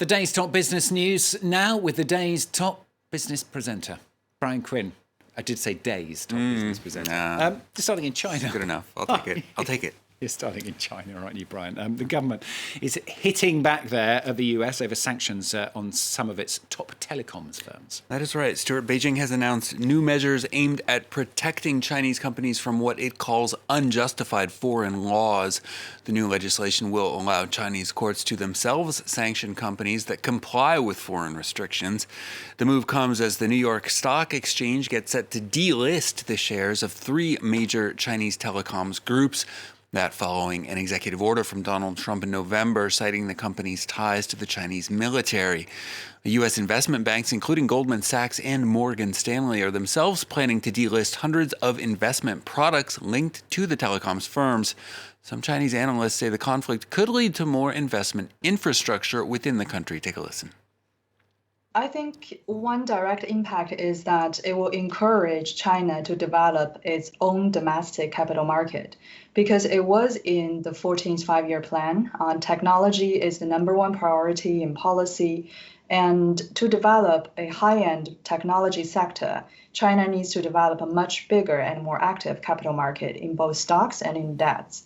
The day's top business news now with the day's top business presenter, Brian Quinn. I did say day's top business presenter. Starting in China. Good enough. I'll take it. I'll take it. You're starting in China, aren't you, Brian? The government is hitting back there at the US over sanctions on some of its top telecoms firms. That is right, Stuart. Beijing has announced new measures aimed at protecting Chinese companies from what it calls unjustified foreign laws. The new legislation will allow Chinese courts to themselves sanction companies that comply with foreign restrictions. The move comes as the New York Stock Exchange gets set to delist the shares of three major Chinese telecoms groups. That following an executive order from Donald Trump in November citing the company's ties to the Chinese military. The U.S. investment banks, including Goldman Sachs and Morgan Stanley, are themselves planning to delist hundreds of investment products linked to the telecoms firms. Some Chinese analysts say the conflict could lead to more investment infrastructure within the country. Take a listen. I think one direct impact is that it will encourage China to develop its own domestic capital market because it was in the 14th five-year plan. Technology is the number one priority in policy. And to develop a high-end technology sector, China needs to develop a much bigger and more active capital market in both stocks and in debts.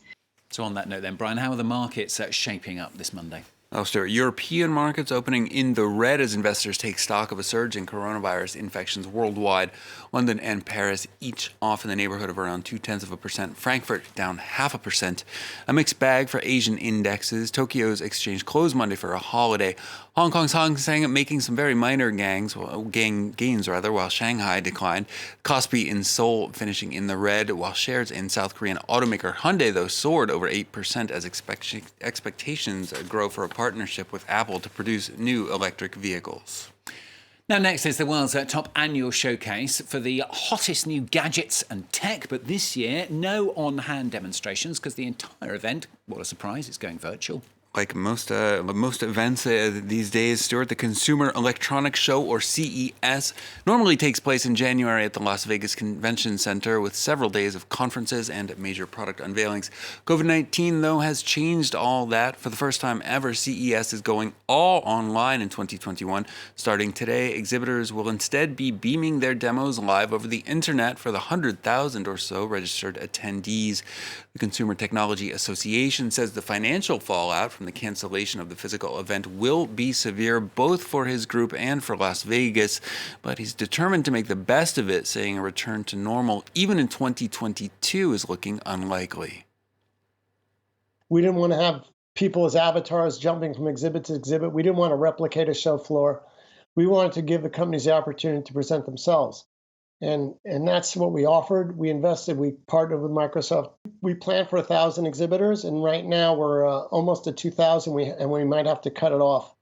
So on that note then, Brian, how are the markets shaping up this Monday? Well, Stuart, European markets opening in the red as investors take stock of a surge in coronavirus infections worldwide. London and Paris each off in the neighborhood of around 0.2%. Frankfurt down 0.5%. A mixed bag for Asian indexes. Tokyo's exchange closed Monday for a holiday. Hong Kong's Hang Seng making some very minor gains, while Shanghai declined. Kospi in Seoul finishing in the red, while shares in South Korean automaker Hyundai, though, soared over 8% as expectations grow for a partnership with Apple to produce new electric vehicles. Now, next is the world's top annual showcase for the hottest new gadgets and tech. But this year, no on-hand demonstrations because the entire event, what a surprise, it's going virtual. Like most events these days, Stuart, the Consumer Electronics Show, or CES, normally takes place in January at the Las Vegas Convention Center with several days of conferences and major product unveilings. COVID-19, though, has changed all that. For the first time ever, CES is going all online in 2021. Starting today, exhibitors will instead be beaming their demos live over the internet for the 100,000 or so registered attendees. The Consumer Technology Association says the financial fallout from the cancellation of the physical event will be severe both for his group and for Las Vegas, but he's determined to make the best of it, saying a return to normal even in 2022 is looking unlikely. We didn't want to have people as avatars jumping from exhibit to exhibit. We didn't want to replicate a show floor. We wanted to give the companies the opportunity to present themselves. And that's what we offered. We invested, we partnered with Microsoft. We planned for 1,000 exhibitors, and right now we're almost at 2,000, and we might have to cut it off.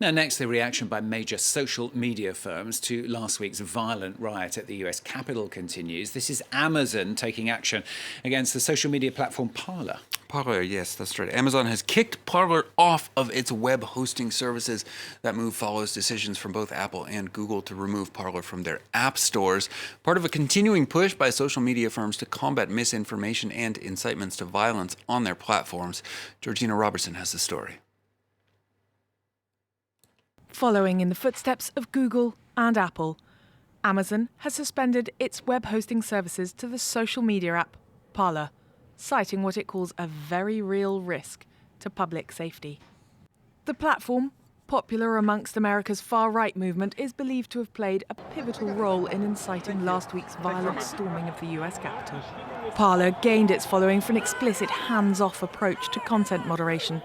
Now, next, the reaction by major social media firms to last week's violent riot at the US Capitol continues. This is Amazon taking action against the social media platform Parler. Parler, yes, that's right. Amazon has kicked Parler off of its web hosting services. That move follows decisions from both Apple and Google to remove Parler from their app stores, part of a continuing push by social media firms to combat misinformation and incitements to violence on their platforms. Georgina Robertson has the story. Following in the footsteps of Google and Apple, Amazon has suspended its web hosting services to the social media app Parler, citing what it calls a very real risk to public safety. The platform, popular amongst America's far-right movement, is believed to have played a pivotal role in inciting last week's violent storming of the US Capitol. Parler gained its following for an explicit hands-off approach to content moderation.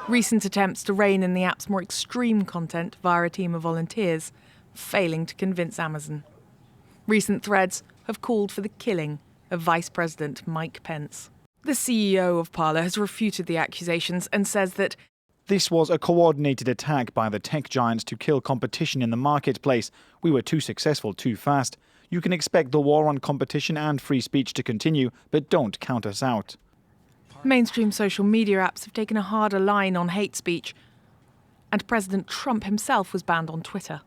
Recent attempts to rein in the app's more extreme content via a team of volunteers, failing to convince Amazon. Recent threads have called for the killing of Vice President Mike Pence. The CEO of Parler has refuted the accusations and says that this was a coordinated attack by the tech giants to kill competition in the marketplace. We were too successful too fast. You can expect the war on competition and free speech to continue, but don't count us out. Mainstream social media apps have taken a harder line on hate speech, and President Trump himself was banned on Twitter.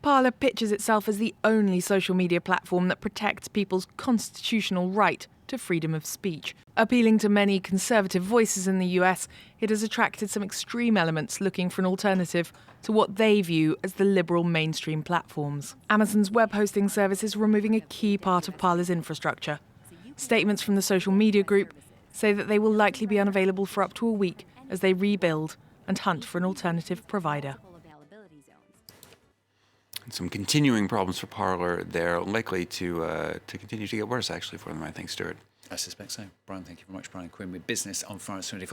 Parler pictures itself as the only social media platform that protects people's constitutional right to freedom of speech. Appealing to many conservative voices in the US, it has attracted some extreme elements looking for an alternative to what they view as the liberal mainstream platforms. Amazon's web hosting service is removing a key part of Parler's infrastructure. Statements from the social media group say that they will likely be unavailable for up to a week as they rebuild and hunt for an alternative provider. Some continuing problems for Parler. They're likely to continue to get worse, actually, for them, I think, Stuart. I suspect so. Brian, thank you very much. Brian Quinn with Business on France 24.